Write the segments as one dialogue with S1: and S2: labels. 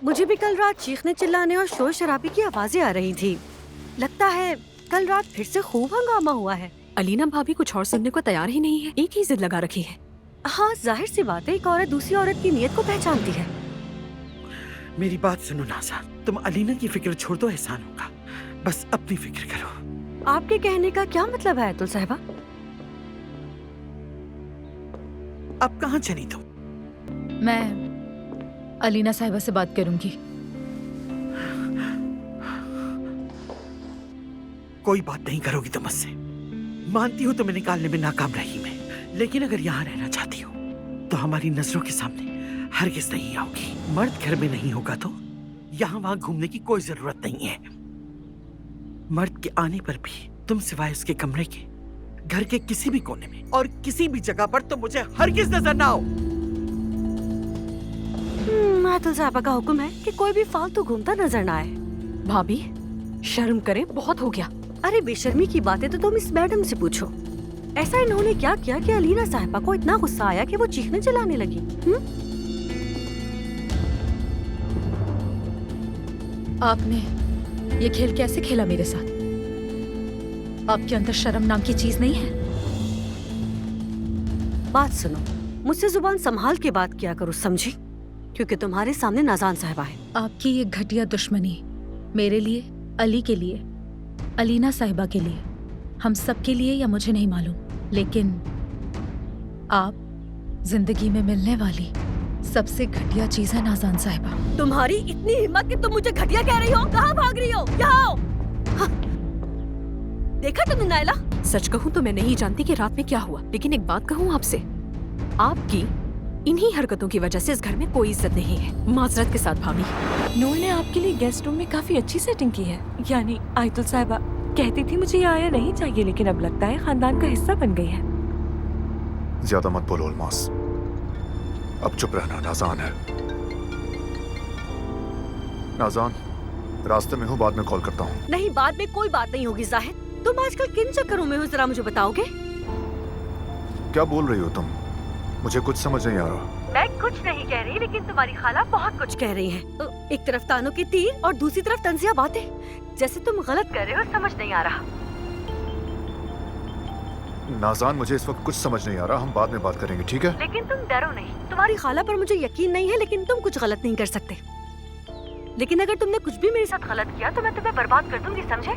S1: मुझे भी कल रात चीखने चिल्लाने और शोर शराबे की आवाजें आ रही थी। लगता है कल रात फिर से खूब हंगामा हुआ है।
S2: अलीना भाभी कुछ और सुनने को तैयार ही नहीं है, एक ही जिद लगा रखी है।
S1: हाँ, जाहिर सी बात है, एक औरत दूसरी औरत की नीयत को पहचानती है।
S3: मेरी बात सुनो नाज़ा, तुम अलीना की फिक्र छोड़ दो, एहसान होगा। बस अपनी फिक्र करो।
S1: आपके कहने का क्या मतलब है आयतुल साहिबा?
S3: अब कहाँ चली तुम?
S4: मैं अलीना साहिबा से बात करूंगी।
S3: कोई बात नहीं करोगी तुम मुझसे। मानती हूँ तुम्हें निकालने में नाकाम रही मैं, लेकिन अगर यहाँ रहना चाहती हो तो हमारी नजरों के सामने हरगिज नहीं आओगी। मर्द घर में नहीं होगा तो यहाँ वहाँ घूमने की कोई जरूरत नहीं है। मर्द के आने पर भी तुम सिवाय उसके कमरे के घर के किसी भी कोने में और किसी भी जगह पर तुम मुझे हरगिज नजर ना आओ।
S1: आयतुल साहिबा का हुक्म है कि कोई भी फालतू घूमता नजर ना आए।
S2: भाभी शर्म करें, बहुत हो गया।
S1: अरे बेशर्मी की बातें तो तुम इस मैडम से पूछो। ऐसा इन्होंने क्या किया कि अलीना साहिबा को इतना गुस्सा आया कि वो चीखने चिल्लाने लगी?
S4: आपने ये खेल कैसे खेला मेरे साथ? आपके अंदर शर्म नाम की चीज नहीं है?
S1: बात सुनो, मुझसे जुबान संभाल के बात किया करो, समझी? क्योंकि तुम्हारे सामने नाज़ान साहिबा है।
S4: आपकी ये घटिया दुश्मनी मेरे लिए, अली के लिए, अलीना साहिबा के लिए, हम सब के लिए या मुझे नहीं मालूम, लेकिन आप जिंदगी में मिलने वाली सबसे घटिया चीज है नाज़ान साहिबा।
S1: तुम्हारी इतनी हिम्मत कि तुम मुझे घटिया कह रही हो? कहाँ भाग रही हो? यहाँ आओ। हाँ। देखा तुमने नायला?
S2: सच कहूँ तो मैं नहीं जानती कि रात में क्या हुआ, लेकिन एक बात कहूँ आपसे, आपकी इन्हीं हरकतों की वजह से इस घर में कोई इज्जत नहीं है। माजरत के साथ भाभी।
S5: नूर ने आपके लिए गेस्ट रूम में काफी अच्छी सेटिंग की है। यानी आयतुल साहिबा कहती थी मुझे ये आया नहीं चाहिए, लेकिन अब लगता है खानदान का हिस्सा बन गई है।
S6: ज्यादा मत बोलो अलमास, अब चुप रहना। नाज़ान है। नाज़ान, रास्ते में हूँ, बाद में कॉल करता हूँ।
S1: नहीं, बाद में कोई बात नहीं होगी जाहिद। तुम आजकल किन चक्करों में हो, जरा मुझे बताओगे?
S6: क्या बोल रही हो तुम? मुझे कुछ समझ नहीं आ रहा।
S1: मैं कुछ नहीं कह रही, लेकिन तुम्हारी खाला बहुत कुछ कह रही है। एक तरफ तानों की तीर और दूसरी तरफ तंजिया बातें। जैसे तुम गलत कर रहे हो, समझ नहीं आ रहा।
S6: नाज़ान, मुझे इस वक्त कुछ समझ नहीं आ रहा, हम बाद में बात करेंगे, ठीक है?
S1: लेकिन तुम डरो नहीं। तुम्हारी खाला पर मुझे यकीन नहीं है, लेकिन तुम कुछ गलत नहीं कर सकते। लेकिन अगर तुमने कुछ भी मेरे साथ गलत किया तो मैं तुम्हें बर्बाद कर दूंगी, समझे?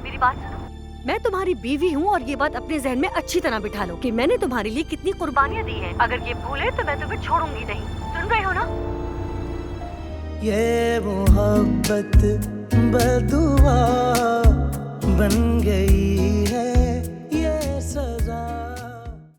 S1: मेरी बात सुनो, मैं तुम्हारी बीवी हूँ और ये बात अपने जहन में अच्छी तरह बिठा लो कि मैंने तुम्हारे लिए कितनी कुर्बानियाँ दी हैं। अगर ये भूले तो मैं तुम्हें छोड़ूंगी नहीं। सुन रहे हो ना?
S7: ये मोहब्बत बदुआ